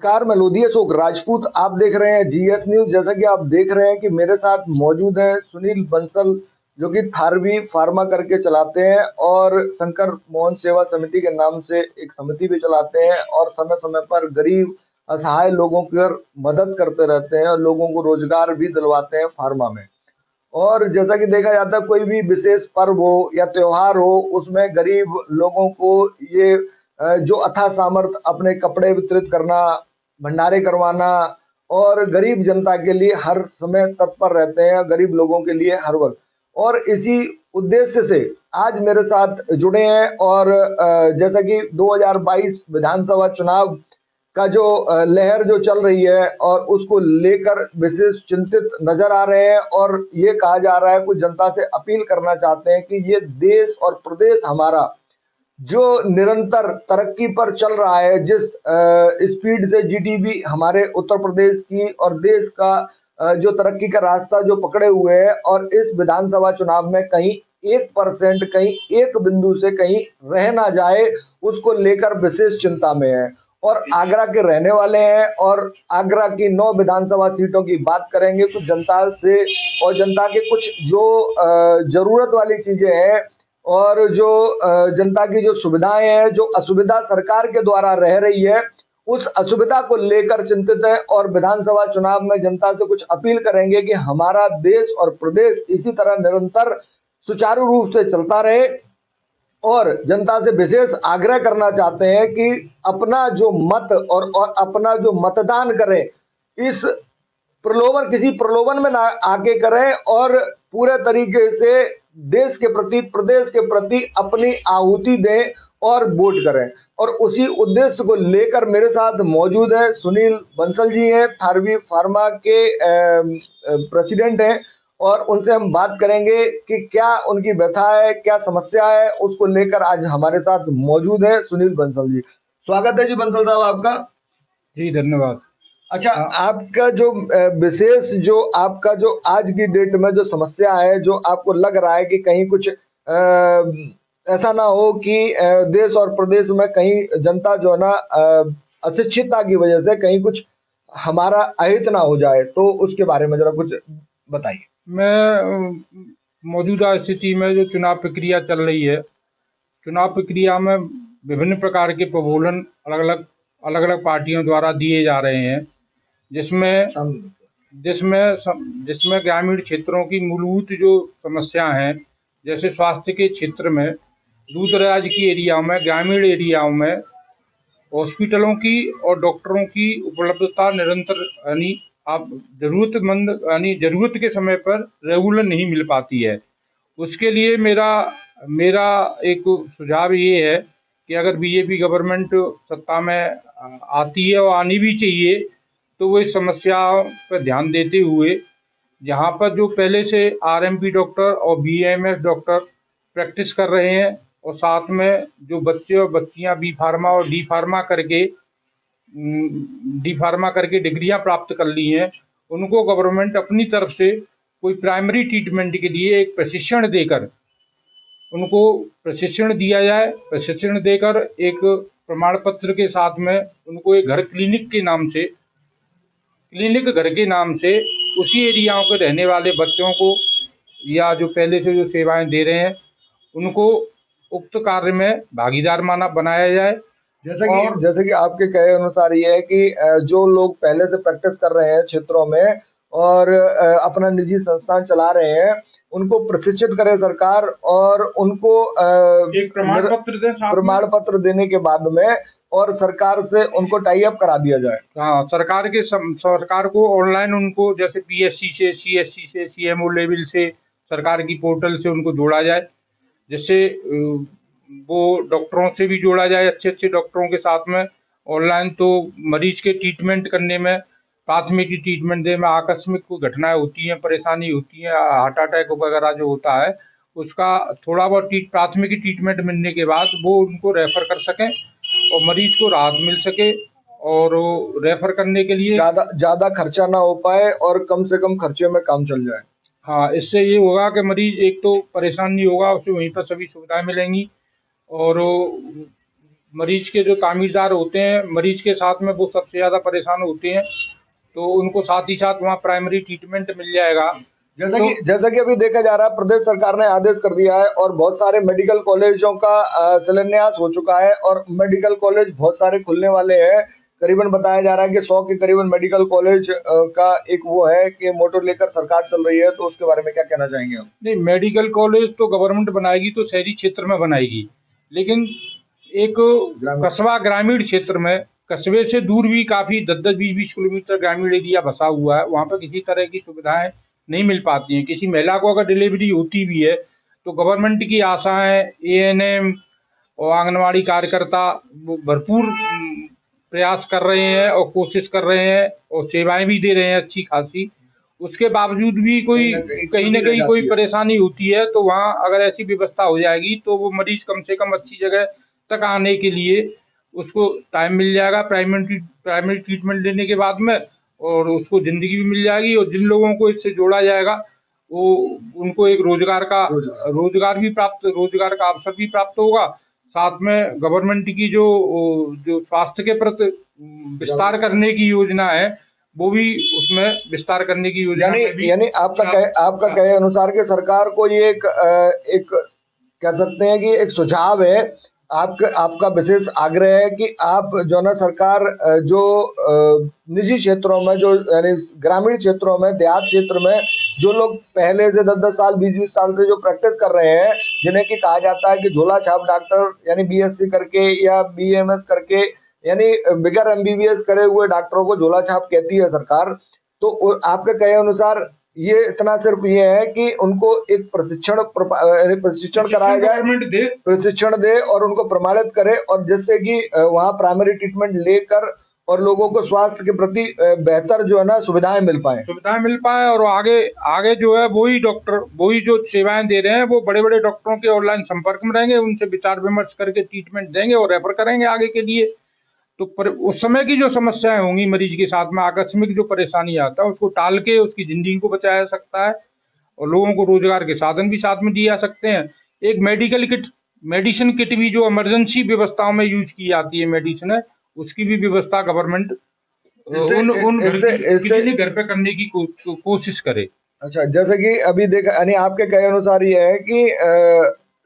Car melodious Ashok Rajput आप देख रहे हैं जीएस न्यूज। जैसा कि आप देख रहे हैं कि मेरे साथ मौजूद है सुनील बंसल, जो कि थारवी फार्मा करके चलाते हैं और शंकर मोहन सेवा समिति के नाम से एक समिति भी चलाते हैं और समय समय पर गरीब असहाय लोगों की मदद करते रहते हैं और लोगों को रोजगार भी दिलवाते हैं फार्मा में। और जैसा कि देखा जाता है, कोई भी विशेष पर्व हो या त्योहार हो, उसमें गरीब लोगों को ये जो अथाह सामर्थ अपने कपड़े वितरित करना, भंडारे करवाना और गरीब जनता के लिए हर समय तत्पर रहते हैं, गरीब लोगों के लिए हर वक्त। और इसी उद्देश्य से आज मेरे साथ जुड़े हैं और जैसा कि 2022 विधानसभा चुनाव का जो लहर जो चल रही है और उसको लेकर विशेष चिंतित नजर आ रहे हैं और ये कहा जा रहा है, कुछ जनता से अपील करना चाहते हैं कि ये देश और प्रदेश हमारा जो निरंतर तरक्की पर चल रहा है, जिस स्पीड से जीडीपी हमारे उत्तर प्रदेश की और देश का जो तरक्की का रास्ता जो पकड़े हुए है, और इस विधानसभा चुनाव में कहीं 1% कहीं एक बिंदु से कहीं रह ना जाए, उसको लेकर विशेष चिंता में है। और आगरा के रहने वाले हैं और आगरा की 9 विधानसभा सीटों की बात करेंगे कुछ जनता से, और जनता के कुछ जो जरूरत वाली चीजें हैं और जो जनता की जो सुविधाएं हैं, जो असुविधा सरकार के द्वारा रह रही है, उस असुविधा को लेकर चिंतित है और विधानसभा चुनाव में जनता से कुछ अपील करेंगे कि हमारा देश और प्रदेश इसी तरह निरंतर सुचारू रूप से चलता रहे। और जनता से विशेष आग्रह करना चाहते हैं कि अपना जो मत और अपना जो मतदान करें, इस प्रलोभन किसी प्रलोभन में ना आके करें और पूरे तरीके से देश के प्रति प्रदेश के प्रति अपनी आहुति दें और वोट करें। और उसी उद्देश्य को लेकर मेरे साथ मौजूद है सुनील बंसल जी हैं, थारवी फार्मा के प्रेसिडेंट हैं, और उनसे हम बात करेंगे कि क्या उनकी व्यथा है, क्या समस्या है, उसको लेकर आज हमारे साथ मौजूद है सुनील बंसल जी। स्वागत है जी बंसल साहब आपका। जी धन्यवाद। अच्छा, आपका जो विशेष जो आपका जो आज की डेट में जो समस्या है, जो आपको लग रहा है कि कहीं कुछ ऐसा ना हो कि देश और प्रदेश में कहीं जनता जो है ना अशिक्षितता की वजह से कहीं कुछ हमारा अहित ना हो जाए, तो उसके बारे में जरा कुछ बताइए। मैं मौजूदा स्थिति में जो चुनाव प्रक्रिया चल रही है, चुनाव प्रक्रिया में विभिन्न प्रकार के प्रलोभन अलग अलग पार्टियों द्वारा दिए जा रहे हैं, जिसमें ग्रामीण क्षेत्रों की मूलभूत जो समस्या हैं, जैसे स्वास्थ्य के क्षेत्र में दूर दराज की एरिया में, ग्रामीण एरियाओं में हॉस्पिटलों की और डॉक्टरों की उपलब्धता निरंतर यानी आप जरूरतमंद यानी जरूरत के समय पर रेगुलर नहीं मिल पाती है। उसके लिए मेरा एक सुझाव ये है कि अगर बीजेपी गवर्नमेंट सत्ता में आती है और आनी भी चाहिए, तो वो इस समस्या पर ध्यान देते हुए जहाँ पर जो पहले से आरएमपी डॉक्टर और बीएमएस डॉक्टर प्रैक्टिस कर रहे हैं और साथ में जो बच्चे और बच्चियाँ बी फार्मा और डी फार्मा करके डिग्रियां प्राप्त कर ली हैं, उनको गवर्नमेंट अपनी तरफ से कोई प्राइमरी ट्रीटमेंट के लिए एक प्रशिक्षण देकर उनको प्रशिक्षण दिया जाए। प्रशिक्षण देकर एक प्रमाण पत्र के साथ में उनको एक क्लिनिक घर के नाम से उसी एरियाओं के रहने वाले बच्चों को या जो पहले से जो सेवाएं दे रहे हैं उनको उक्त कार्य में भागीदार बनाया जाए। जैसे कि आपके कहे अनुसार ये है कि जो लोग पहले से प्रैक्टिस कर रहे हैं क्षेत्रों में और अपना निजी संस्थान चला रहे हैं, उनको प्रशिक्षित करे सरकार और उनको एक प्रमाण पत्र देने के बाद में और सरकार से उनको टाई अप करा दिया जाए। हाँ, सरकार को ऑनलाइन उनको जैसे पीएससी से, सीएससी से, सीएमओ लेवल से सरकार की पोर्टल से उनको जोड़ा जाए, जिससे वो डॉक्टरों से भी जोड़ा जाए, अच्छे डॉक्टरों के साथ में। ऑनलाइन तो मरीज के ट्रीटमेंट करने में, प्राथमिक ट्रीटमेंट देने में आकस्मिक कोई घटनाएं होती हैं, परेशानी होती है, हार्ट अटैक वगैरह जो होता है, उसका थोड़ा बहुत प्राथमिक ट्रीटमेंट मिलने के बाद वो उनको रेफर कर सकें और मरीज को राहत मिल सके और रेफर करने के लिए ज्यादा खर्चा ना हो पाए और कम से कम खर्चे में काम चल जाए। हाँ, इससे ये होगा कि मरीज एक तो परेशान नहीं होगा, उसे वहीं पर सभी सुविधाएं मिलेंगी और मरीज के जो तामीरदार होते हैं, मरीज के साथ में वो सबसे ज़्यादा परेशान होते हैं, तो उनको साथ ही साथ वहाँ प्राइमरी ट्रीटमेंट मिल जाएगा। जैसा कि अभी देखा जा रहा है, प्रदेश सरकार ने आदेश कर दिया है और बहुत सारे मेडिकल कॉलेजों का शिलान्यास हो चुका है और मेडिकल कॉलेज बहुत सारे खुलने वाले हैं। करीबन बताया जा रहा है कि 100 के करीबन मेडिकल कॉलेज का एक वो है कि मोटो लेकर सरकार चल रही है, तो उसके बारे में क्या कहना चाहेंगे आप? नहीं, मेडिकल कॉलेज तो गवर्नमेंट बनाएगी तो शहरी क्षेत्र में बनाएगी, लेकिन एक कस्बा ग्रामीण क्षेत्र में, कस्बे से दूर भी काफ़ी 10-10, 20-20 किलोमीटर ग्रामीण एरिया बसा हुआ है, वहाँ पर किसी तरह की सुविधाएं नहीं मिल पाती हैं। किसी महिला को अगर डिलीवरी होती भी है तो गवर्नमेंट की आशाएं, एएनएम और आंगनवाड़ी कार्यकर्ता वो भरपूर प्रयास कर रहे हैं और कोशिश कर रहे हैं और सेवाएं भी दे रहे हैं अच्छी खासी। उसके बावजूद भी कोई कहीं ना कहीं कोई परेशानी होती है, तो वहाँ अगर ऐसी व्यवस्था हो जाएगी तो वो मरीज कम से कम अच्छी जगह तक आने के लिए उसको टाइम मिल जाएगा प्राइमरी ट्रीटमेंट लेने के बाद में, और उसको ज़िंदगी भी मिल जाएगी। और जिन लोगों को इससे जोड़ा जाएगा वो उनको एक रोजगार का अवसर भी प्राप्त होगा। साथ में गवर्नमेंट की जो स्वास्थ्य के प्रति विस्तार करने की योजना है, वो भी उसमें विस्तार करने की योजना में भी यानी आपका कहे अनुसार के सरकार को ये एक कह सकते हैं कि एक सुझाव है, आपका विशेष आग्रह है कि आप जो ना सरकार जो निजी क्षेत्रों में, जो यानी ग्रामीण क्षेत्रों में, देहात क्षेत्र में जो लोग पहले से 10-10 साल 20-20 साल से जो प्रैक्टिस कर रहे हैं, जिन्हें कि कहा जाता है कि झोला छाप डॉक्टर, यानी बीएससी करके या बीएमएस करके, यानी बिगर एमबीबीएस करे हुए डॉक्टरों को झोला छाप कहती है सरकार। तो आपके कहे अनुसार ये इतना सिर्फ ये है कि उनको एक प्रशिक्षण कराया जाए, प्रशिक्षण दे और उनको प्रमाणित करे, और जिससे कि वहाँ प्राइमरी ट्रीटमेंट लेकर और लोगों को स्वास्थ्य के प्रति बेहतर जो है ना सुविधाएं मिल पाए, और आगे जो है वही जो सेवाएं दे रहे हैं वो बड़े बड़े डॉक्टरों के ऑनलाइन संपर्क में रहेंगे, उनसे विचार विमर्श करके ट्रीटमेंट देंगे और रेफर करेंगे आगे के लिए। तो उस समय की जो समस्याएं होंगी मरीज के साथ में, आकस्मिक जो परेशानी आता है उसको टाल के उसकी जिंदगी को बचाया जा सकता है और लोगों को रोजगार के साधन भी साथ में दिए जा सकते हैं। एक मेडिसिन किट भी जो इमरजेंसी व्यवस्थाओं में यूज की जाती है मेडिसिन है, उसकी भी व्यवस्था गवर्नमेंट घर पे करने की कोशिश करे। अच्छा, जैसे कि अभी देखा, यानी आपके कहे अनुसार ये है कि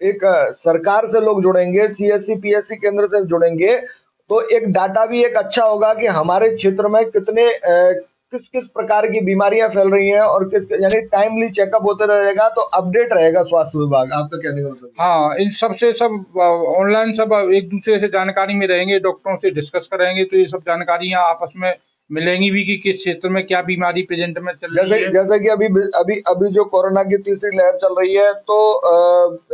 एक सरकार से लोग जुड़ेंगे, सीएससी पीएससी केंद्र से जुड़ेंगे, तो एक डाटा भी एक अच्छा होगा कि हमारे क्षेत्र में कितने किस किस प्रकार की बीमारियां फैल रही हैं और यानी टाइमली चेकअप होते रहेगा, तो अपडेट रहेगा स्वास्थ्य विभाग। आपका कहने का मतलब? हाँ, इन सबसे सब ऑनलाइन सब एक दूसरे से जानकारी में रहेंगे, डॉक्टरों से डिस्कस करेंगे, तो ये सब जानकारियां आपस में मिलेंगी भी कि किस क्षेत्र में क्या बीमारी प्रेजेंट में चल रही है। जैसे कि अभी जो कोरोना की तीसरी लहर चल रही है, तो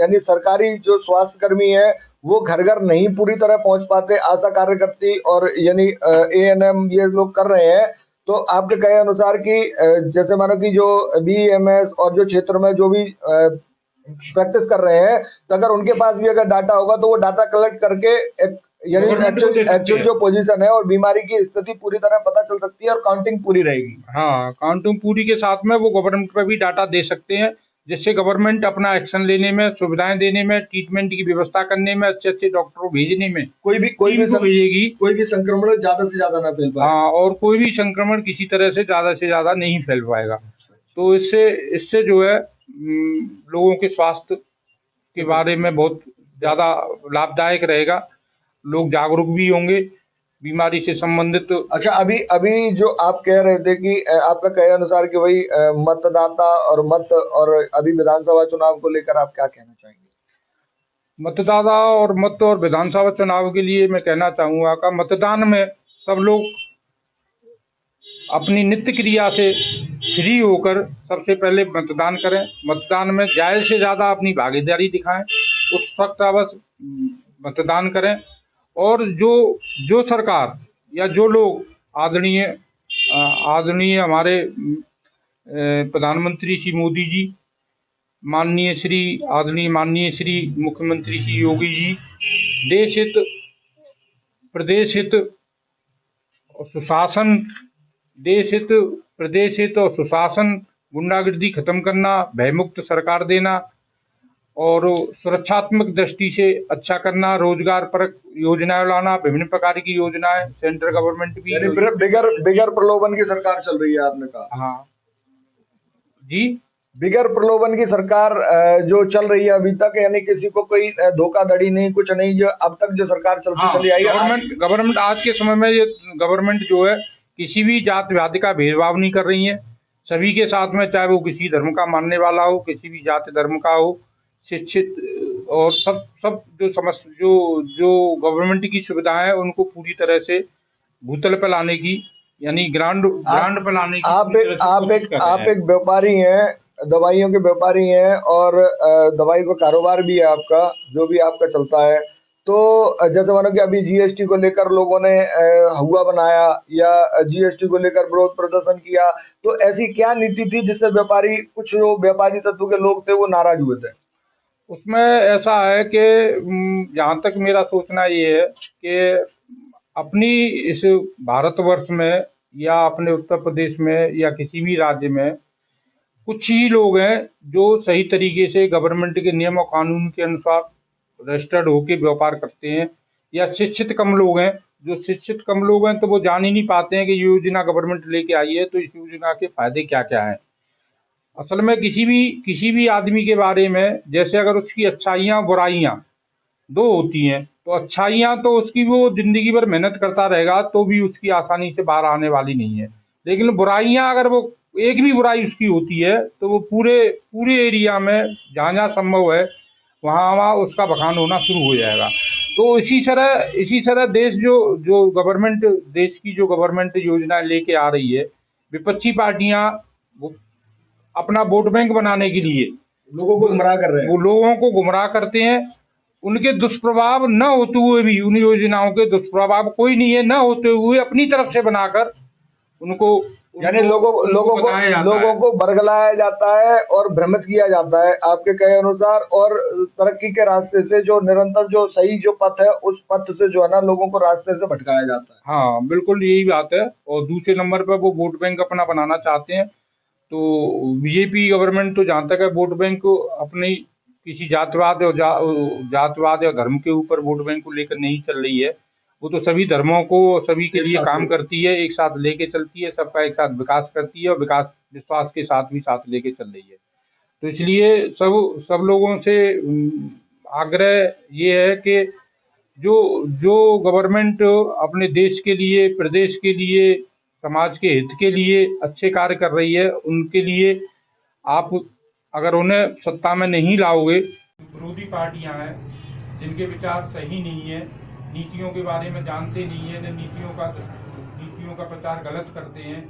यानी सरकारी जो स्वास्थ्य कर्मी है वो घर घर नहीं पूरी तरह पहुंच पाते, आशा कार्यकर्ती और यानी एएनएम ये लोग कर रहे हैं। तो आपके कहे अनुसार कि जैसे मानो कि जो बीएमएस और जो क्षेत्र में जो भी प्रैक्टिस कर रहे हैं, तो अगर उनके पास भी अगर डाटा होगा तो वो डाटा कलेक्ट करके यानी एक्चुअल जो पोजीशन है और बीमारी की स्थिति पूरी तरह पता चल सकती है और काउंटिंग पूरी रहेगी। हाँ, काउंटिंग पूरी के साथ में वो गवर्नमेंट पर भी डाटा दे सकते हैं, जिससे गवर्नमेंट अपना एक्शन लेने में, सुविधाएं देने में, ट्रीटमेंट की व्यवस्था करने में, अच्छे अच्छे डॉक्टरों भेजने में कोई भी संक्रमण ज्यादा से ज्यादा ना फैल पाए। हाँ, और कोई भी संक्रमण किसी तरह से ज्यादा नहीं फैल पाएगा। तो इससे जो है लोगों के स्वास्थ्य के बारे में बहुत ज्यादा लाभदायक रहेगा, लोग जागरूक भी होंगे बीमारी से संबंधित। अच्छा, अभी जो आप कह रहे थे कि आपका कहे अनुसार कि वही मतदाता और अभी विधानसभा चुनाव को लेकर आप क्या कहना चाहेंगे? मतदाता और मत और विधानसभा चुनाव के लिए मैं कहना चाहूँगा कि मतदान में सब लोग अपनी नित्य क्रिया से फ्री होकर सबसे पहले मतदान करें। मतदान में ज़्यादा से ज़्यादा अपनी भागीदारी दिखाएं, उत्सुकतावश मतदान करें, और जो सरकार या जो लोग आदरणीय हमारे प्रधानमंत्री श्री मोदी जी, माननीय श्री मुख्यमंत्री श्री योगी जी, देश हित, प्रदेश हित और सुशासन, गुंडागर्दी खत्म करना, भयमुक्त सरकार देना, और सुरक्षात्मक दृष्टि से अच्छा करना, रोजगार परक योजनाएं लाना, विभिन्न प्रकार की योजनाएं सेंट्रल गवर्नमेंट भी यानी बिगर बिगर प्रलोभन की सरकार चल रही है, आपने कहा। हाँ जी, बिगर प्रलोभन की सरकार जो चल रही है अभी तक, यानी किसी को कोई धोखाधड़ी नहीं, कुछ नहीं, जो अब तक जो सरकार चलती हाँ, चली आई है। गवर्नमेंट आज के समय में ये गवर्नमेंट जो है किसी भी जात जाति का भेदभाव नहीं कर रही है, सभी के साथ में, चाहे वो किसी धर्म का मानने वाला हो, किसी भी जाति धर्म का हो, शिक्षित और सब सब जो जो गवर्नमेंट की सुविधाएं हैं उनको पूरी तरह से भूतल पर लाने की, यानी ग्राउंड पर लाने की आप एक व्यापारी हैं, दवाइयों के व्यापारी हैं, और दवाई का कारोबार भी है आपका, जो भी आपका चलता है। तो जैसे मानो कि अभी जीएसटी को लेकर लोगों ने हुआ बनाया, या जीएसटी को लेकर विरोध प्रदर्शन किया, तो ऐसी क्या नीति थी जिससे व्यापारी, कुछ जो व्यापारी तत्व के लोग थे वो नाराज हुए थे? उसमें ऐसा है कि जहाँ तक मेरा सोचना ये है कि अपनी इस भारतवर्ष में या अपने उत्तर प्रदेश में या किसी भी राज्य में कुछ ही लोग हैं जो सही तरीके से गवर्नमेंट के नियम और कानून के अनुसार रजिस्टर्ड होकर व्यापार करते हैं, या शिक्षित कम लोग हैं। जो शिक्षित कम लोग हैं तो वो जान ही नहीं पाते हैं कि ये योजना गवर्नमेंट लेके आई है तो इस योजना के फायदे क्या क्या हैं। असल में किसी भी आदमी के बारे में, जैसे अगर उसकी अच्छाइयाँ बुराइयाँ दो होती हैं, तो अच्छाइयाँ तो उसकी वो जिंदगी भर मेहनत करता रहेगा तो भी उसकी आसानी से बाहर आने वाली नहीं है, लेकिन बुराइयाँ, अगर वो एक भी बुराई उसकी होती है तो वो पूरे एरिया में जहाँ संभव है वहाँ उसका बखान होना शुरू हो जाएगा। तो इसी तरह देश की जो गवर्नमेंट योजनाएं लेके आ रही है, विपक्षी पार्टियां अपना वोट बैंक बनाने के लिए लोगों को गुमराह कर रहे हैं, वो लोगों को गुमराह करते हैं। उनके दुष्प्रभाव न होते हुए भी, उन योजनाओं के दुष्प्रभाव कोई नहीं है, न होते हुए अपनी तरफ से बनाकर उनको, यानी लोगों को बरगलाया जाता है और भ्रमित किया जाता है आपके कहे अनुसार, और तरक्की के रास्ते से जो निरंतर जो सही जो पथ है उस पथ से जो है ना लोगों को रास्ते से भटकाया जाता है। हाँ, बिल्कुल यही बात है। और दूसरे नंबर पर वो वोट बैंक अपना बनाना चाहते हैं। तो बीजेपी गवर्नमेंट तो जहाँ तक है वोट बैंक को अपनी किसी जातवाद या धर्म के ऊपर वोट बैंक को लेकर नहीं चल रही है। वो तो सभी धर्मों को, सभी के लिए काम करती है, एक साथ लेके चलती है, सबका एक साथ विकास करती है और विकास विश्वास के साथ भी साथ लेके चल रही है। तो इसलिए सब लोगों से आग्रह ये है कि जो गवर्नमेंट अपने देश के लिए, प्रदेश के लिए, समाज के हित के लिए अच्छे कार्य कर रही है, उनके लिए आप अगर उन्हें सत्ता में नहीं लाओगे, विरोधी पार्टियां हैं जिनके विचार सही नहीं है, नीतियों के बारे में जानते नहीं है, नीतियों का प्रचार गलत करते हैं,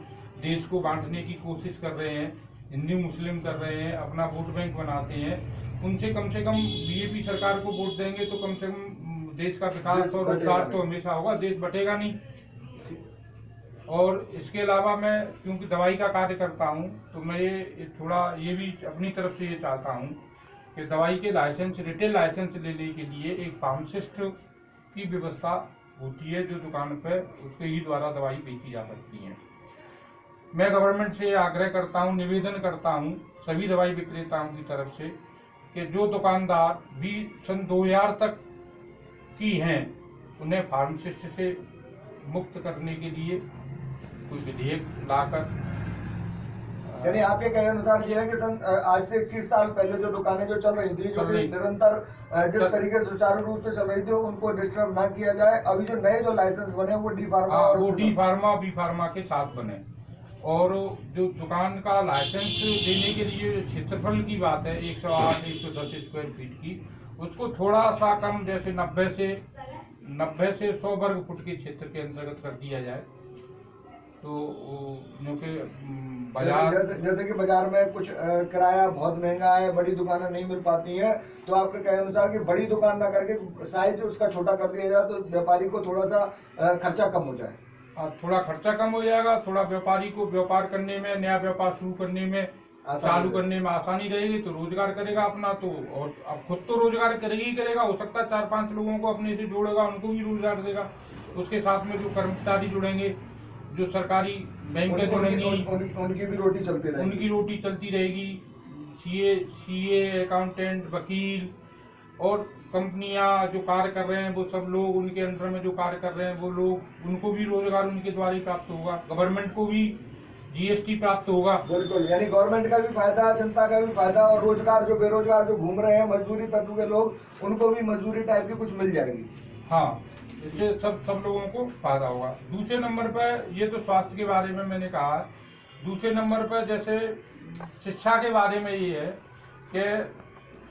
देश को बांटने की कोशिश कर रहे हैं, हिंदू मुस्लिम कर रहे हैं, अपना वोट बैंक बनाते हैं, उनसे कम से कम बीजेपी सरकार को वोट देंगे तो कम से कम देश का विकास और रोजगार तो हमेशा होगा, देश बटेगा नहीं। और इसके अलावा मैं क्योंकि दवाई का कार्य करता हूँ तो मैं ये भी अपनी तरफ से ये चाहता हूँ कि दवाई के लाइसेंस, रिटेल लाइसेंस लेने के लिए एक फार्मासिस्ट की व्यवस्था होती है जो दुकान पर उसके ही द्वारा दवाई बेची जा सकती है। मैं गवर्नमेंट से आग्रह करता हूँ, निवेदन करता हूँ सभी दवाई विक्रेताओं की तरफ से कि जो दुकानदार भी सन 2000 तक की हैं उन्हें फार्मासिस्ट से मुक्त करने के लिए कोई विधेयक लाकर, यानी आपके कहे अनुसार ये है कि आज से 21 साल पहले जो दुकानें जो चल रही थी, जो कि निरंतर जिस तरीके से सुचारू रूप से चल रही थी, उनको डिस्टर्ब ना किया जाए। अभी जो नए जो लाइसेंस बने वो डी फार्मा बी फार्मा के साथ बने। और जो दुकान का लाइसेंस देने के लिए क्षेत्रफल की बात है 108 110 स्क्वायर फीट की, उसको थोड़ा सा कम, जैसे 90 से 100 वर्ग फुट के क्षेत्र के अंतर्गत कर दिया जाए। तो क्योंकि बाजार जैसे कि बाजार में कुछ किराया बहुत महंगा है, बड़ी दुकानें नहीं मिल पाती हैं, तो आपके कहे अनुसार कि बड़ी दुकान ना करके साइज उसका छोटा कर दिया जाए तो व्यापारी को थोड़ा सा खर्चा कम हो जाए। थोड़ा खर्चा कम हो जाएगा, थोड़ा व्यापारी को व्यापार करने में, नया व्यापार शुरू करने में, चालू करने में आसानी रहेगी, तो रोजगार करेगा अपना। तो और अब खुद तो रोजगार करेगा ही करेगा, हो सकता है 4-5 लोगों को अपने से जोड़ेगा, उनको भी रोजगार देगा। उसके साथ में जो कर्मचारी जुड़ेंगे, जो सरकारी बैंक के जुड़ेंगे, उनकी भी रोटी चलती रहेगी, उनकी रोटी चलती रहेगी। सीए, अकाउंटेंट, वकील और कंपनियां जो कार्य कर रहे हैं वो सब लोग, उनके अंडर में जो कार्य कर रहे हैं वो लोग, उनको भी रोजगार उनके द्वारा ही प्राप्त होगा, गवर्नमेंट को भी जीएसटी प्राप्त होगा। बिल्कुल, यानी गवर्नमेंट का भी फायदा, जनता का भी फायदा, और रोजगार, जो बेरोजगार जो घूम रहे हैं मजदूरी तत्व के लोग, उनको भी मजदूरी टाइप की कुछ मिल जाएगी। हाँ, इससे सब लोगों को फायदा होगा। दूसरे नंबर पर, ये तो स्वास्थ्य के बारे में मैंने कहा। दूसरे नंबर पर जैसे शिक्षा के बारे में ये है कि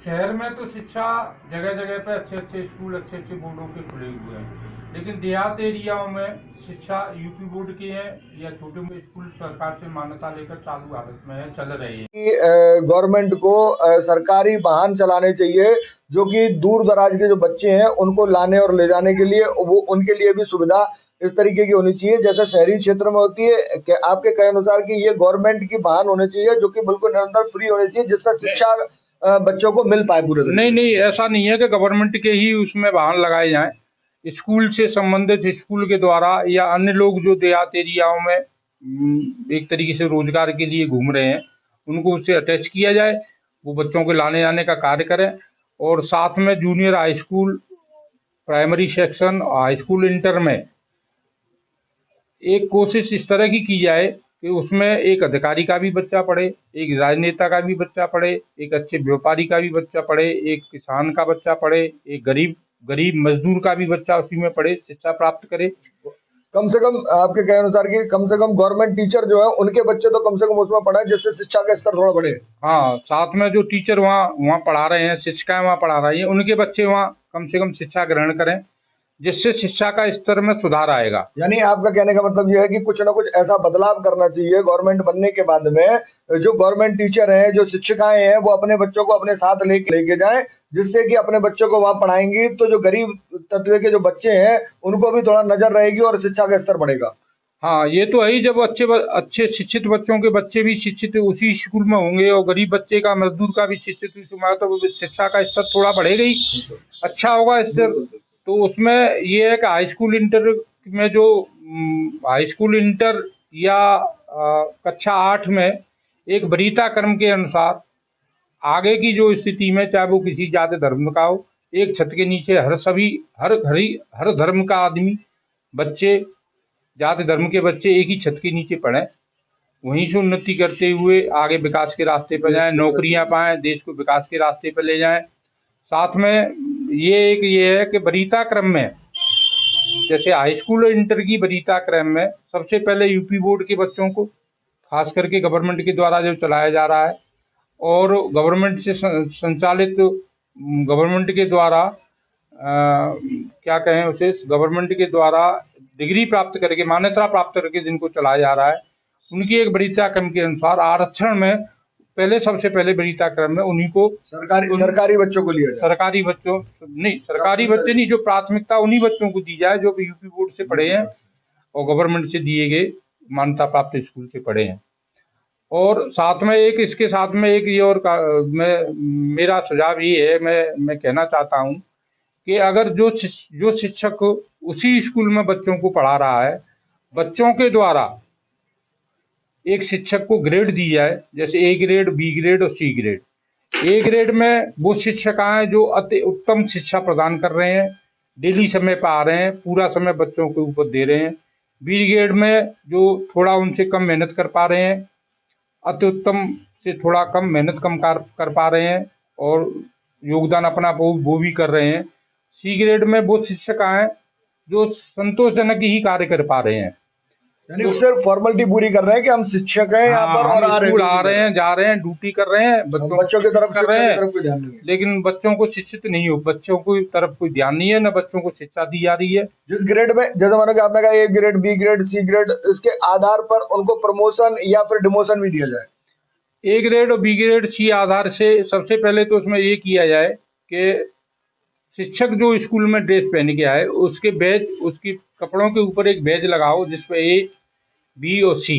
शहर में तो शिक्षा जगह जगह पे अच्छे अच्छे स्कूल, अच्छे अच्छे बोर्डों के खुले हुए हैं, लेकिन देहात एरियाओं में शिक्षा यूपी बोर्ड के हैं या छोटे मोटे स्कूल सरकार से मान्यता लेकर चालू हालत में है, चल रहे हैं। कि गवर्नमेंट को सरकारी वाहन चलाने चाहिए, जो कि दूर दराज के जो बच्चे हैं उनको लाने और ले जाने के लिए, वो उनके लिए भी सुविधा इस तरीके की होनी चाहिए जैसे शहरी क्षेत्र में होती है। कि आपके कहे अनुसार कि ये गवर्नमेंट की वाहन होने चाहिए जो कि बिल्कुल निरंतर फ्री होने चाहिए, जिससे शिक्षा बच्चों को मिल पाए पूरे दिन। नहीं नहीं, ऐसा नहीं है कि गवर्नमेंट के ही उसमें वाहन लगाए जाएं। स्कूल से संबंधित स्कूल के द्वारा या अन्य लोग जो देहात एरियाओं में एक तरीके से रोजगार के लिए घूम रहे हैं, उनको उससे अटैच किया जाए, वो बच्चों को लाने जाने का कार्य करें। और साथ में junior high school, primary section, high school inter में एक कोशिश इस तरह की जाए कि उसमें एक अधिकारी का भी बच्चा पढ़े, एक राजनेता का भी बच्चा पढ़े, एक अच्छे व्यापारी का भी बच्चा पढ़े, एक किसान का बच्चा पढ़े, एक गरीब मजदूर का भी बच्चा उसी में पढ़े, शिक्षा प्राप्त करे। कम से कम आपके कहने अनुसार कि कम से कम गवर्नमेंट टीचर जो है उनके बच्चे तो कम से कम उसमें पढ़े, जिससे शिक्षा का स्तर थोड़ा बढ़े। हाँ, साथ में जो टीचर वहाँ पढ़ा रहे हैं, शिक्षिकाएं वहाँ पढ़ा रही हैं, उनके बच्चे वहाँ कम से कम शिक्षा ग्रहण करें, जिससे शिक्षा का स्तर में सुधार आएगा। यानी आपका कहने का मतलब यह है कि कुछ ना कुछ ऐसा बदलाव करना चाहिए गवर्नमेंट बनने के बाद में, जो गवर्नमेंट टीचर हैं, जो शिक्षिकाएं हैं, वो अपने बच्चों को अपने साथ लेके जाएं, जिससे कि अपने बच्चों को वहां पढ़ाएंगी तो जो गरीब तबके के जो बच्चे हैं उनको भी थोड़ा नजर रहेगी और शिक्षा का स्तर बढ़ेगा। हाँ, ये तो है ही। जब अच्छे शिक्षित बच्चों के बच्चे भी शिक्षित उसी स्कूल में होंगे और गरीब बच्चे का, मजदूर का भी शिक्षित हुआ, तो शिक्षा का स्तर थोड़ा बढ़ेगा ही, अच्छा होगा स्तर। तो उसमें ये है कि हाई स्कूल इंटर में जो हाई स्कूल इंटर या कक्षा 8 में एक वरीयता क्रम के अनुसार आगे की जो स्थिति में, चाहे वो किसी जाति धर्म का हो, एक छत के नीचे हर धर्म का आदमी, बच्चे, जाति धर्म के बच्चे एक ही छत के नीचे पढ़ें, वहीं से उन्नति करते हुए आगे विकास के रास्ते पर जाएं, नौकरियां पाएं, देश को विकास के रास्ते पर ले जाएं। साथ में ये है कि वरीयता क्रम में, जैसे हाई स्कूल और इंटर की वरीयता क्रम में सबसे पहले यूपी बोर्ड के बच्चों को, खास करके गवर्नमेंट के द्वारा जो चलाया जा रहा है और गवर्नमेंट से संचालित, गवर्नमेंट के द्वारा क्या कहें उसे, गवर्नमेंट के द्वारा डिग्री प्राप्त करके, मान्यता प्राप्त करके जिनको चलाया जा रहा है, उनकी एक वरीयता क्रम के अनुसार आरक्षण में पहले, सबसे पहले वरीयता क्रम में उन्हीं को, सरकारी बच्चों को लिया जाए। सरकारी बच्चों नहीं, सरकारी बच्चे नहीं, जो प्राथमिकता उन्हीं बच्चों को दी जाए जो यूपी बोर्ड से पढ़े हैं और गवर्नमेंट से दिए गए मान्यता प्राप्त स्कूल से पढ़े हैं। और साथ में एक, इसके साथ में एक ये और मेरा सुझाव ये है, मैं कहना चाहता हूँ कि अगर जो शिक्षक उसी स्कूल में बच्चों को पढ़ा रहा है, बच्चों के द्वारा एक शिक्षक को ग्रेड दी जाए, जैसे ए ग्रेड, बी ग्रेड और सी ग्रेड। ए ग्रेड में वो शिक्षिकाएं जो अति उत्तम शिक्षा प्रदान कर रहे हैं, डेली समय पर आ रहे हैं, पूरा समय बच्चों के ऊपर दे रहे हैं। बी ग्रेड में जो थोड़ा उनसे कम मेहनत कर पा रहे हैं, अति उत्तम से थोड़ा कम मेहनत कर पा रहे हैं और योगदान अपना वो भी कर रहे हैं। सी ग्रेड में वो शिक्षिकाएं जो संतोषजनक ही कार्य कर पा रहे हैं, यानी सिर्फ फॉर्मेलिटी पूरी कर रहे हैं कि हम शिक्षक हैं यहाँ पर और आ रहे हैं, जा रहे हैं, ड्यूटी कर रहे हैं, बच्चों की तरफ कर रहे हैं, ध्यान, लेकिन बच्चों को शिक्षित नहीं हो, बच्चों को तरफ कोई ध्यान नहीं है, न बच्चों को शिक्षा दी जा रही है। जिस ग्रेड में, जैसे मैंने आपने कहा A grade, B grade, C grade, इसके आधार पर उनको प्रमोशन या फिर डिमोशन भी दिया जाए। ए ग्रेड और बी ग्रेड, सी आधार से सबसे पहले तो उसमें ये किया जाए कि शिक्षक जो स्कूल में ड्रेस पहन के आए, उसके बैज, उसकी कपड़ों के ऊपर एक बैज लगाओ जिसपे ए, बी और सी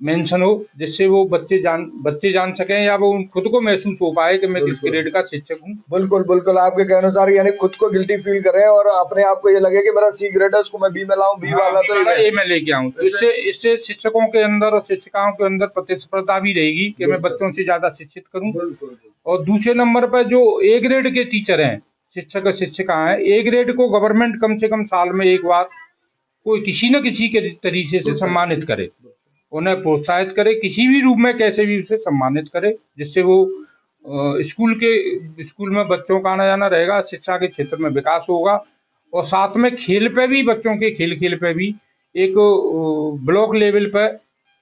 मेंशन हो, जिससे वो बच्चे जान सकें या वो खुद को महसूस हो पाए कि मैं किस बिल्कुल ग्रेड का शिक्षक हूँ। बिल्कुल बिल्कुल, आपके कहने अनुसार यानी खुद को गिल्टी फील करें और अपने आप को ये लगे कि मेरा सी ग्रेड है, उसको मैं बी में लाऊं, बी हाँ, वाला तो ए में। ए में लेके आऊँ, तो इससे इससे शिक्षकों के अंदर और शिक्षिकाओं के अंदर प्रतिस्पर्धा भी रहेगी कि मैं बच्चों से ज्यादा शिक्षित करूँ। बिल्कुल और दूसरे नंबर पर जो ए ग्रेड के टीचर हैं, शिक्षक और शिक्षिका हैं, ए ग्रेड को गवर्नमेंट कम से कम साल में एक बार कोई किसी न किसी के तरीके से सम्मानित करे, उन्हें प्रोत्साहित करे, किसी भी रूप में कैसे भी उसे सम्मानित करे, जिससे वो स्कूल में बच्चों का आना जाना रहेगा, शिक्षा के क्षेत्र में विकास होगा। और साथ में खेल पे भी, बच्चों के खेल पे भी एक ब्लॉक लेवल पर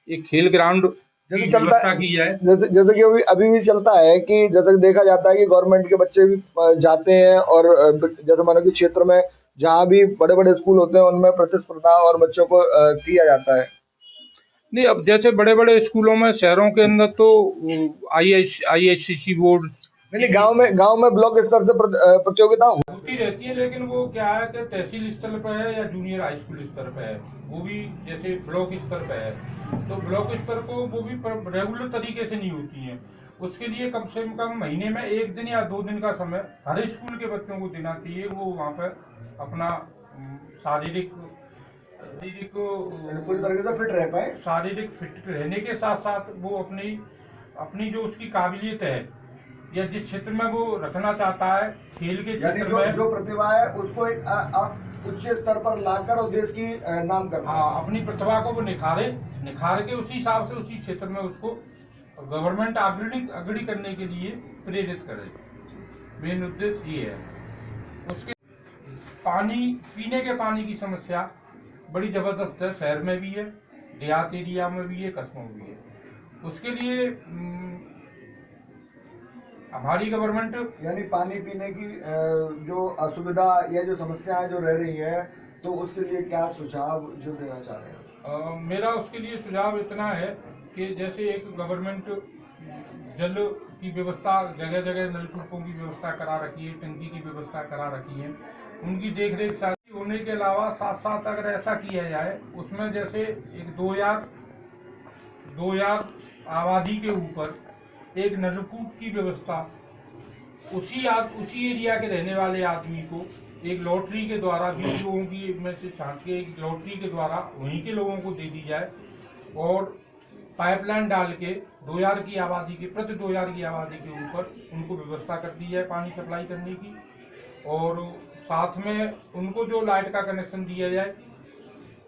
एक खेल ग्राउंड जैसे की चलता व्यवस्था है, की जाए। जैसे जैसे कि अभी भी चलता है कि जैसे देखा जाता है कि गवर्नमेंट के बच्चे भी जाते हैं और जैसे मानो कि क्षेत्र में जहाँ भी बड़े बड़े स्कूल होते हैं उनमें प्रतिस्पर्धा और बच्चों को किया जाता है। नहीं, अब जैसे बड़े बड़े स्कूलों में, शहरों के अंदर तो ISCC बोर्ड नहीं, गांव में ब्लॉक स्तर से प्रतियोगिता होती रहती है, लेकिन वो क्या है कि तहसील स्तर पर है या जूनियर हाई स्कूल स्तर पर है, वो भी जैसे ब्लॉक स्तर पर है, तो ब्लॉक स्तर को वो भी रेगुलर तरीके से नहीं होती है। उसके लिए कम से कम महीने में 1 दिन या 2 दिन का समय हर स्कूल के बच्चों को देना चाहिए। वो वहाँ पर अपना शारीरिक पूरी तरीके से फिट रह पाए। शारीरिक फिट रहने के साथ साथ वो अपनी अपनी जो उसकी काबिलियत है या जिस क्षेत्र में वो रखना चाहता है, खेल के क्षेत्र में, जो प्रतिभा है उसको एक उच्च स्तर पर लाकर और देश की नाम करना। हाँ, अपनी प्रतिभा को वो निखार के उसी हिसाब से उसी क्षेत्र में उसको गवर्नमेंट अग्रणी करने के लिए प्रेरित करे। मेन उद्देश्य ये है। उसके पीने के पानी की समस्या बड़ी जबरदस्त है, शहर में भी है, देहात एरिया में भी है, कस्बों में भी है। उसके लिए हमारी गवर्नमेंट यानी पानी पीने की जो असुविधा या जो समस्याएं जो रह रही है, तो उसके लिए क्या सुझाव जो देना चाह रहे हैं? मेरा उसके लिए सुझाव इतना है कि जैसे एक गवर्नमेंट जल की व्यवस्था, जगह जगह नलकूपों की व्यवस्था करा रखी है, टंकी की व्यवस्था करा रखी है, उनकी देख रेख साथ होने के अलावा साथ साथ अगर ऐसा किया जाए, उसमें जैसे एक 2000 आबादी के ऊपर एक नलकूप की व्यवस्था उसी एरिया के रहने वाले आदमी को एक लॉटरी के द्वारा 20 लोगों की में से छांट के एक लॉटरी के द्वारा वहीं के लोगों को दे दी जाए, और पाइपलाइन डाल के 2000 की आबादी के प्रति 2000 की आबादी के ऊपर उनको व्यवस्था कर दी जाए पानी सप्लाई करने की। और साथ में उनको जो लाइट का कनेक्शन दिया जाए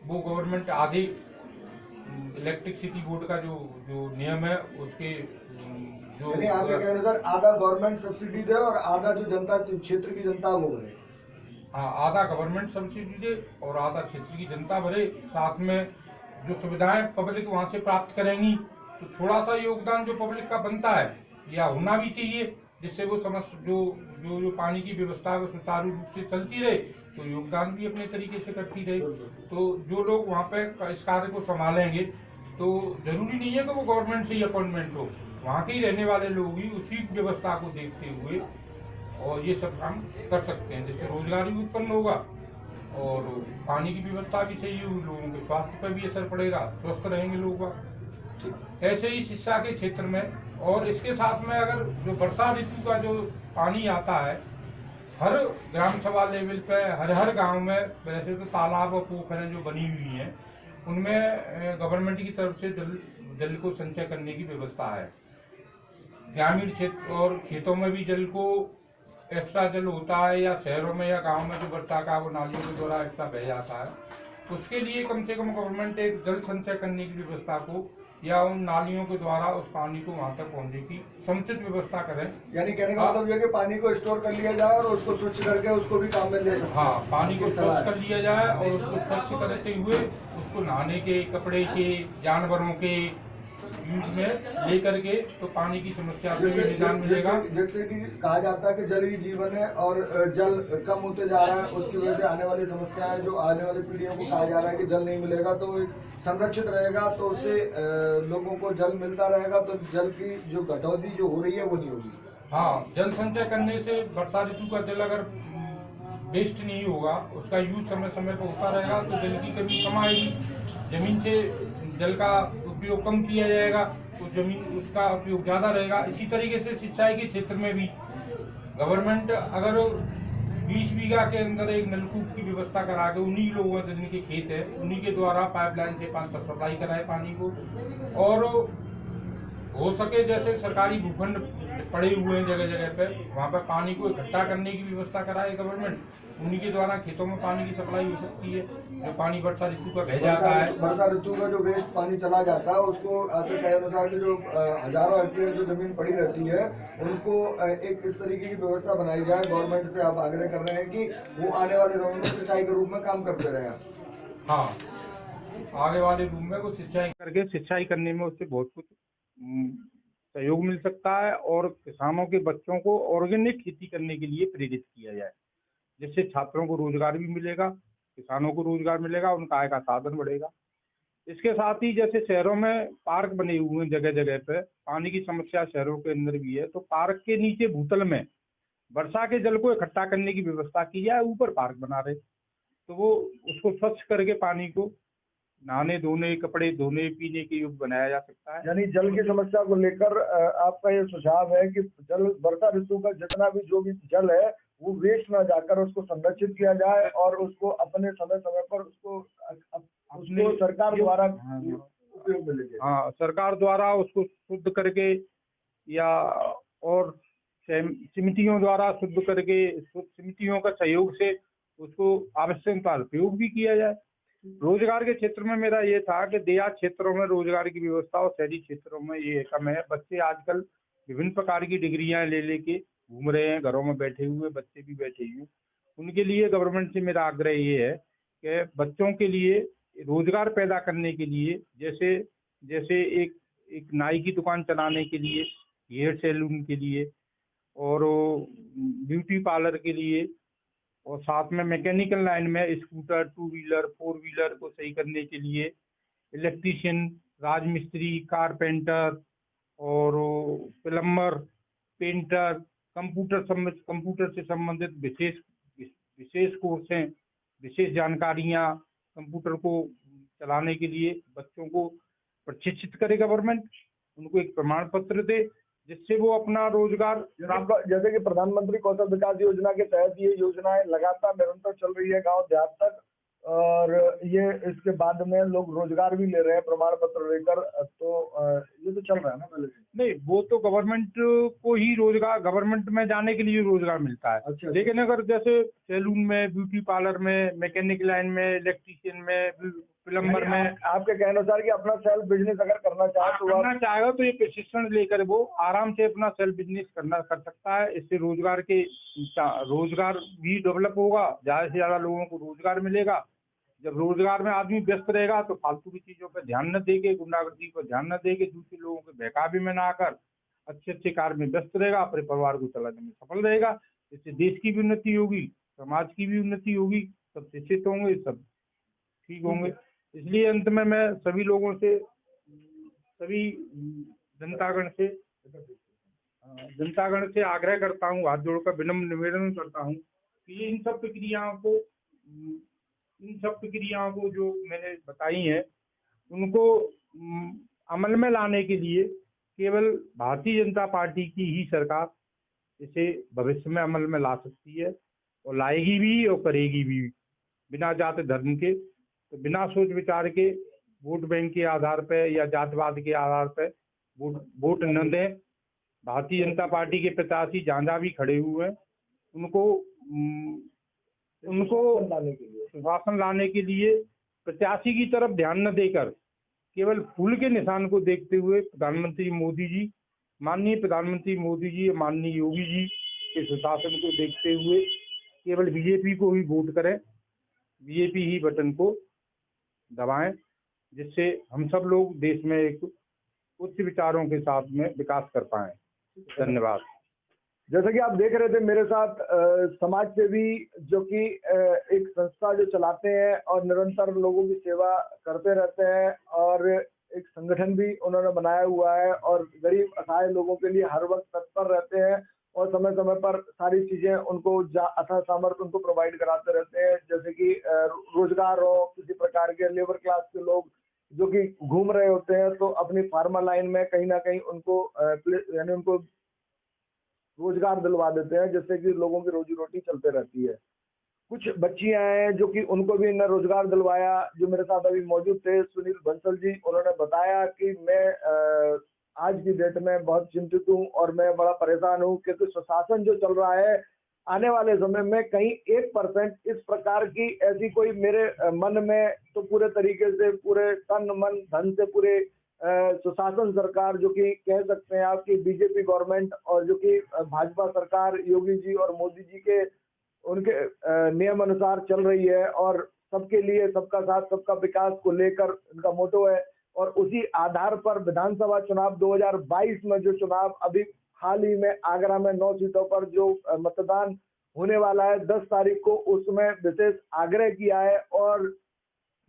वो गवर्नमेंट आधे इलेक्ट्रिसिटी बोर्ड का जो नियम है उसके जो आपके कहने अनुसार आधा गवर्नमेंट सब्सिडी दे और आधा जो जनता क्षेत्र की जनता वो भरे। हाँ, आधा गवर्नमेंट सब्सिडी दे और आधा क्षेत्र की जनता भरे। साथ में जो सुविधाएं पब्लिक वहां से प्राप्त करेंगी, तो थोड़ा सा योगदान जो पब्लिक का बनता है या होना भी चाहिए, जिससे वो जो पानी की व्यवस्था सुचारू रूप से चलती रहे, तो योगदान भी अपने तरीके से करती रहे। तो जो लोग वहाँ पे इस कार्य को संभालेंगे, तो जरूरी नहीं है कि वो गवर्नमेंट से ही अपॉइंटमेंट हो, वहाँ के ही रहने वाले लोग ही उसी व्यवस्था को देखते हुए और ये सब काम कर सकते हैं, जिससे रोजगार भी उत्पन्न होगा और पानी की व्यवस्था भी सही होगी, लोगों के स्वास्थ्य पर भी असर पड़ेगा, स्वस्थ रहेंगे लोग। ऐसे ही शिक्षा के क्षेत्र में, और इसके साथ में अगर जो वर्षा ऋतु का जो पानी आता है, हर ग्राम सभा लेवल पे हर गांव में वैसे तो तालाब और पोखरें जो बनी हुई हैं, उनमें गवर्नमेंट की तरफ से जल को संचय करने की व्यवस्था है। ग्रामीण क्षेत्र और खेतों में भी जल को एक्स्ट्रा जल होता है, या शहरों में या गांव में जो वर्षा का वो नालियों के द्वारा एक्स्ट्रा बह जाता है, उसके लिए कम से कम गवर्नमेंट एक जल संचय करने की व्यवस्था को या उन नालियों के द्वारा उस पानी को वहां तक पहुंचने की समुचित व्यवस्था करें। यानी कहने का मतलब ये कि पानी को स्टोर कर लिया जाए और उसको स्वच्छ करके उसको भी काम में ले सकते हैं। हाँ, पानी को स्वच्छ कर लिया जाए और उसको स्वच्छ करते हुए उसको नहाने के, कपड़े के, जानवरों के यूज में लेकर के, तो पानी की समस्या से भी निदान मिलेगा। जैसे कि कहा जाता है कि जल ही जीवन है, और जल कम होते जा रहा है, उसकी वजह से आने वाली समस्याएं जो आने वाली पीढ़ियों को कहा जा रहा है कि जल नहीं मिलेगा तो संरक्षित रहेगा, तो उससे लोगों को जल मिलता रहेगा, तो जल की जो कटौती जो हो रही है वो नहीं होगी। हाँ, जल संचय करने से वर्षा ऋतु का जल अगर वेस्ट नहीं होगा, उसका यूज समय समय पर होता रहेगा, तो जल की कमी कम आएगी। जमीन से जल का उपयोग कम किया जाएगा तो जमीन उसका उपयोग ज़्यादा रहेगा। इसी तरीके से सिंचाई के क्षेत्र में भी गवर्नमेंट अगर 20 बीघा के अंदर एक नलकूप की व्यवस्था करा के उन्हीं लोगों जिनके खेत है उन्हीं के द्वारा पाइपलाइन से पानी सप्लाई कराए पानी को, और हो सके जैसे सरकारी भूखंड पड़े हुए हैं जगह जगह पे वहाँ पर पानी को इकट्ठा करने की व्यवस्था कराए गवर्नमेंट, उन्हीं के द्वारा खेतों में पानी की सप्लाई हो सकती है। जो पानी वर्षा ऋतु का बह जाता है, वर्षा ऋतु का जो वेस्ट पानी चला जाता है उसको आपके कहे अनुसार कि जो हजारों हेक्टेयर जो जमीन पड़ी रहती है उनको एक इस तरीके की व्यवस्था बनाई जाए। गवर्नमेंट से आप आग्रह कर रहे हैं कि वो आने वाले समय में सिंचाई के रूप में काम करते रहे। हाँ, आगे वाले रूप में वो सिंचाई करके सिंचाई करने में उससे बहुत कुछ सहयोग मिल सकता है, और किसानों के बच्चों को ऑर्गेनिक खेती करने के लिए प्रेरित किया जाए, जिससे छात्रों को रोजगार भी मिलेगा, किसानों को रोजगार मिलेगा, उनका आय का साधन बढ़ेगा। इसके साथ ही जैसे शहरों में पार्क बने हुए हैं जगह जगह पे, पानी की समस्या शहरों के अंदर भी है, तो पार्क के नीचे भूतल में वर्षा के जल को इकट्ठा करने की व्यवस्था की जाए। ऊपर पार्क बना रहे तो वो उसको स्वच्छ करके पानी को नहाने धोने, कपड़े धोने, पीने के योग्य बनाया जा सकता है। यानी जल की समस्या को लेकर आपका ये सुझाव है कि जल वर्षा ऋतु का जितना भी जो भी जल है वो वेस्ट ना जाकर उसको संरक्षित किया जाए और उसको अपने समय समय पर उसको सरकार द्वारा उपयोग में लेके। हाँ, सरकार द्वारा उसको शुद्ध करके या और समितियों द्वारा शुद्ध करके समितियों का सहयोग से उसको आवश्यकता उपयोग भी किया जाए। रोजगार के क्षेत्र में मेरा ये था कि देहात क्षेत्रों में रोजगार की व्यवस्था और शहरी क्षेत्रों में ये कम है। बच्चे आजकल विभिन्न प्रकार की डिग्रियां ले लेके घूम रहे हैं, घरों में बैठे हुए बच्चे भी बैठे हुए। उनके लिए गवर्नमेंट से मेरा आग्रह ये है कि बच्चों के लिए रोजगार पैदा करने के लिए जैसे जैसे एक नाई की दुकान चलाने के लिए, हेयर सैलून के लिए और ब्यूटी पार्लर के लिए, और साथ में मैकेनिकल लाइन में scooter, two wheeler, four wheeler को सही करने के लिए इलेक्ट्रीशियन, राजमिस्त्री, कारपेंटर और प्लम्बर, पेंटर, कंप्यूटर से संबंधित विशेष विशेष कोर्स हैं, विशेष जानकारियां कंप्यूटर को चलाने के लिए बच्चों को प्रशिक्षित करे गवर्नमेंट, उनको एक प्रमाण पत्र दे जिससे वो अपना रोजगार। जैसे कि प्रधानमंत्री कौशल विकास योजना के तहत ये योजनाएं लगातार निरंतर चल रही है गांव देहात तक, और ये इसके बाद में लोग रोजगार भी ले रहे हैं प्रमाण पत्र लेकर, तो ये तो चल रहा है ना पहले से। नहीं, वो तो गवर्नमेंट को ही रोजगार, गवर्नमेंट में जाने के लिए रोजगार मिलता है। अच्छा। लेकिन अगर जैसे सैलून में, ब्यूटी पार्लर में, मैकेनिक लाइन में, इलेक्ट्रीशियन में, प्लम्बर में, आपके कहने अनुसार कि अपना सेल्फ बिजनेस अगर करना चाहेगा तो ये प्रशिक्षण लेकर वो आराम से अपना सेल्फ बिजनेस कर सकता है। इससे रोजगार भी डेवलप होगा, ज्यादा से ज्यादा लोगों को रोजगार मिलेगा। जब रोजगार में आदमी व्यस्त रहेगा तो फालतू की चीजों पर ध्यान न देके, गुंडागर्दी पर ध्यान न देके, दूसरे लोगों के बहकावे में ना आकर अच्छे अच्छे कार्य में व्यस्त रहेगा, अपने परिवार को चलाने में सफल रहेगा। इससे देश की भी उन्नति होगी, समाज की भी उन्नति होगी, सब शिक्षित होंगे, सब ठीक होंगे। इसलिए अंत में मैं सभी लोगों से, सभी जनतागण से आग्रह करता हूँ, हाथ जोड़कर विनम्र निवेदन करता हूँ कि इन सब प्रक्रियाओं को जो मैंने बताई हैं उनको अमल में लाने के लिए केवल भारतीय जनता पार्टी की ही सरकार इसे भविष्य में अमल में ला सकती है, और लाएगी भी और करेगी भी, बिना जाति धर्म के, तो बिना सोच विचार के वोट बैंक के आधार पर या जातिवाद के आधार पर वोट न दें। भारतीय जनता पार्टी के प्रत्याशी जहाँ भी खड़े हुए हैं उनको सुशासन लाने के लिए प्रत्याशी की तरफ ध्यान न देकर केवल फूल के निशान को देखते हुए माननीय प्रधानमंत्री मोदी जी, माननीय योगी जी के सुशासन को देखते हुए केवल बीजेपी को ही वोट करें, बीजेपी ही बटन को दबाएं, जिससे हम सब लोग देश में एक उच्च विचारों के साथ में विकास कर पाएं। धन्यवाद। जैसा कि आप देख रहे थे मेरे साथ समाज सेवी जो कि एक संस्था जो चलाते हैं और निरंतर लोगों की सेवा करते रहते हैं, और एक संगठन भी उन्होंने बनाया हुआ है और गरीब असहाय लोगों के लिए हर वक्त तत्पर रहते हैं और समय समय पर सारी चीजें उनको अथा सामर्थ्य उनको प्रोवाइड कराते रहते हैं, जैसे कि रोजगार हो, किसी प्रकार के लेबर क्लास के लोग जो कि घूम रहे होते हैं, तो अपनी फार्मा लाइन में कहीं ना कहीं उनको यानी उनको रोजगार दिलवा देते हैं, जिससे कि लोगों की रोजी रोटी चलते रहती है। कुछ बच्चियां हैं जो कि उनको भी इन्हें रोजगार दिलवाया, जो मेरे साथ अभी मौजूद थे, सुनील बंसल जी, उन्होंने बताया कि मैं आज की डेट में बहुत चिंतित हूँ और मैं बड़ा परेशान हूँ, क्योंकि सुशासन जो चल रहा है, आने वाले समय में कहीं 1% इस प्रकार की ऐसी कोई मेरे मन में तो पूरे तरीके से, पूरे तन मन धन से पूरे सुशासन सरकार, जो कि कह सकते हैं आपकी बीजेपी गवर्नमेंट, और जो कि भाजपा सरकार योगी जी और मोदी जी के उनके नियम अनुसार चल रही है, और सबके लिए सबका साथ सबका विकास को लेकर इनका मोटो है। और उसी आधार पर विधानसभा चुनाव 2022 में जो चुनाव अभी हाल ही में आगरा में 9 सीटों पर जो मतदान होने वाला है 10 तारीख को, उसमें विशेष आग्रह किया है और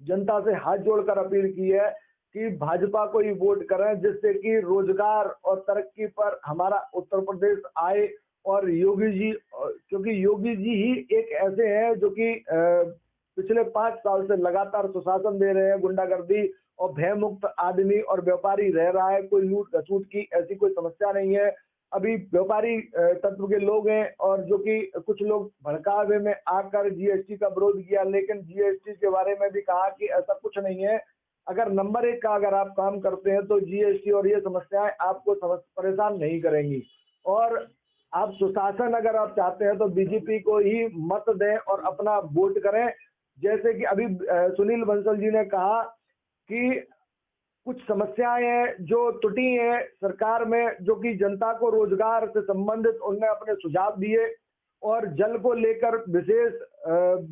जनता से हाथ जोड़कर अपील की है कि भाजपा को ही वोट करें, जिससे कि रोजगार और तरक्की पर हमारा उत्तर प्रदेश आए। और योगी जी, क्योंकि योगी जी ही एक ऐसे हैं जो कि पिछले 5 साल से लगातार सुशासन दे रहे हैं, गुंडागर्दी और भयमुक्त आदमी और व्यापारी रह रहा है, कोई लूट घसूट की ऐसी कोई समस्या नहीं है। अभी व्यापारी तत्व के लोग हैं, और जो कि कुछ लोग भड़कावे में आकर जीएसटी का विरोध किया, लेकिन जीएसटी के बारे में भी कहा कि ऐसा कुछ नहीं है। अगर नंबर 1 का अगर आप काम करते हैं तो जीएसटी और ये समस्याएं आपको परेशान नहीं करेंगी। और आप सुशासन अगर आप चाहते हैं तो बीजेपी को ही मत दें और अपना वोट करें। जैसे कि अभी सुनील बंसल जी ने कहा कि कुछ समस्याएं हैं जो त्रुटि हैं सरकार में, जो कि जनता को रोजगार से संबंधित उनने अपने सुझाव दिए, और जल को लेकर विशेष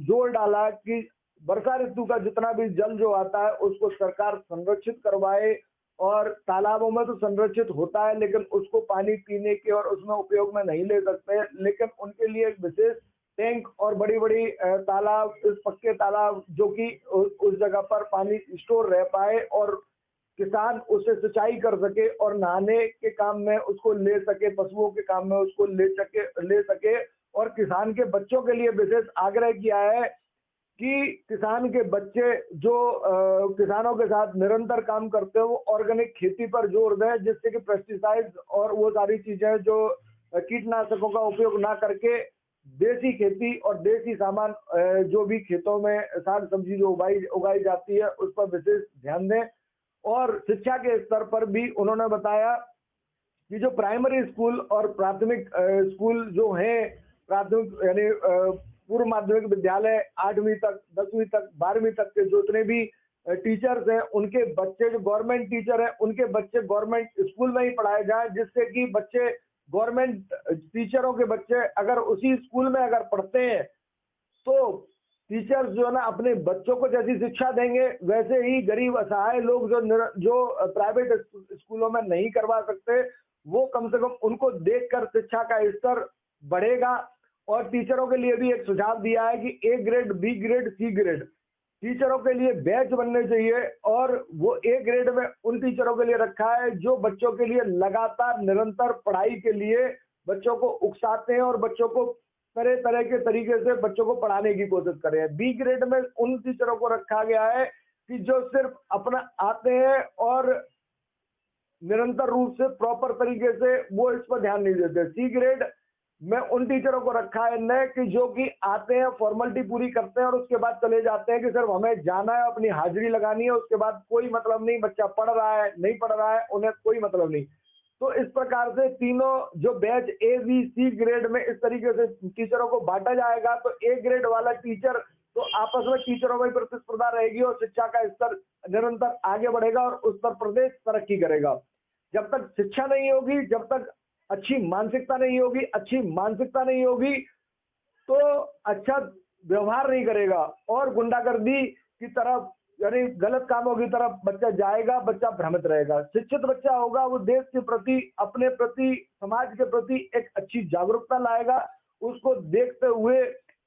जोर डाला कि वर्षा ऋतु का जितना भी जल जो आता है उसको सरकार संरक्षित करवाए। और तालाबों में तो संरक्षित होता है, लेकिन उसको पानी पीने के और उसमें उपयोग में नहीं ले सकते, लेकिन उनके लिए एक विशेष टैंक और बड़ी बड़ी तालाब, इस पक्के तालाब, जो कि उस जगह पर पानी स्टोर रह पाए और किसान उससे सिंचाई कर सके और नहाने के काम में उसको ले सके, पशुओं के काम में उसको ले सके। और किसान के बच्चों के लिए विशेष आग्रह किया है कि किसान के बच्चे जो किसानों के साथ निरंतर काम करते हैं, वो ऑर्गेनिक खेती पर जोर दें, जिससे कि पेस्टिसाइड्स और वो सारी चीजें जो कीटनाशकों का उपयोग ना करके देसी खेती और देसी सामान जो भी खेतों में साग सब्जी जो उगाई जाती है उस पर विशेष ध्यान दें। और शिक्षा के स्तर पर भी उन्होंने बताया कि जो प्राइमरी स्कूल और प्राथमिक स्कूल जो हैं, प्राथमिक यानी पूर्व माध्यमिक विद्यालय 8वीं तक, 10वीं तक, 12वीं तक के जितने भी टीचर्स हैं, उनके बच्चे जो गवर्नमेंट टीचर हैं, उनके बच्चे गवर्नमेंट स्कूल में ही पढ़ाए जाए, जिससे कि बच्चे गवर्नमेंट टीचरों के बच्चे अगर उसी स्कूल में अगर पढ़ते हैं तो टीचर्स जो है ना अपने बच्चों को जैसी शिक्षा देंगे, वैसे ही गरीब असहाय लोग जो प्राइवेट स्कूलों में नहीं करवा सकते, वो कम से कम उनको देखकर शिक्षा का स्तर बढ़ेगा। और टीचरों के लिए भी एक सुझाव दिया है कि A grade, B grade, C grade टीचरों के लिए बैच बनने चाहिए, और वो ए ग्रेड में उन टीचरों के लिए रखा है जो बच्चों के लिए लगातार निरंतर पढ़ाई के लिए बच्चों को उकसाते हैं और बच्चों को तरह तरह के तरीके से बच्चों को पढ़ाने की कोशिश कर रहे हैं। बी ग्रेड में उन टीचरों को रखा गया है कि जो सिर्फ अपना आते हैं और निरंतर रूप से प्रॉपर तरीके से वो इस पर ध्यान नहीं देते। सी ग्रेड में उन टीचरों को रखा है न कि जो कि आते हैं, फॉर्मेलिटी पूरी करते हैं और उसके बाद चले जाते हैं कि सिर्फ हमें जाना है, अपनी हाजिरी लगानी है, उसके बाद कोई मतलब नहीं, बच्चा पढ़ रहा है नहीं पढ़ रहा है उन्हें कोई मतलब नहीं। तो इस प्रकार से तीनों जो batch A B C grade में इस तरीके से टीचरों को बांटा जाएगा, तो ए ग्रेड वाला टीचर तो आपस में टीचरों में प्रतिस्पर्धा रहेगी और शिक्षा का स्तर निरंतर आगे बढ़ेगा और उत्तर प्रदेश तरक्की करेगा। जब तक शिक्षा नहीं होगी, जब तक अच्छी मानसिकता नहीं होगी, अच्छी मानसिकता नहीं होगी तो अच्छा व्यवहार नहीं करेगा और गुंडागर्दी की तरफ यानी गलत कामों की तरफ बच्चा जाएगा, बच्चा भ्रमित रहेगा। शिक्षित बच्चा होगा, वो देश के प्रति, अपने प्रति, समाज के प्रति एक अच्छी जागरूकता लाएगा। उसको देखते हुए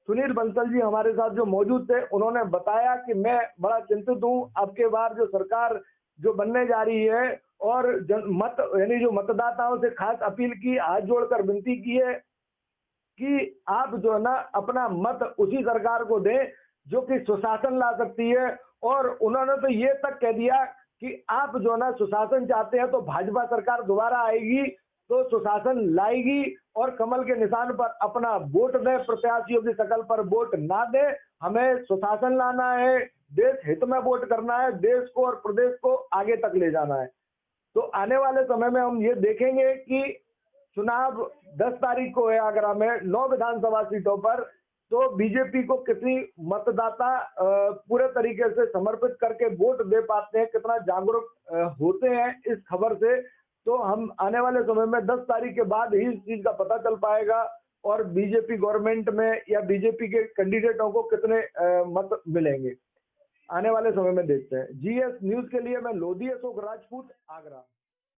सुनील बंसल जी हमारे साथ जो मौजूद थे, उन्होंने बताया कि मैं बड़ा चिंतित हूँ, अब के बार जो सरकार जो बनने जा रही है और मत यानी जो मतदाताओं से खास अपील की, हाथ जोड़कर विनती की है कि आप जो है ना अपना मत उसी सरकार को दें जो कि सुशासन ला सकती है। और उन्होंने तो ये तक कह दिया कि आप जो ना सुशासन चाहते हैं तो भाजपा सरकार दोबारा आएगी तो सुशासन लाएगी और कमल के निशान पर अपना वोट दें, प्रत्याशियों की शकल पर वोट ना दें। हमें सुशासन लाना है, देश हित में वोट करना है, देश को और प्रदेश को आगे तक ले जाना है। तो आने वाले समय में हम ये देखेंगे कि चुनाव 10 तारीख को है आगरा में 9 विधानसभा सीटों पर, तो बीजेपी को कितनी मतदाता पूरे तरीके से समर्पित करके वोट दे पाते हैं, कितना जागरूक होते हैं इस खबर से, तो हम आने वाले समय में 10 तारीख के बाद ही इस चीज का पता चल पाएगा और बीजेपी गवर्नमेंट में या बीजेपी के कैंडिडेटों को कितने मत मिलेंगे। आने वाले समय में देखते हैं। जीएस न्यूज के लिए मैं लोधी अशोक राजपूत, आगरा।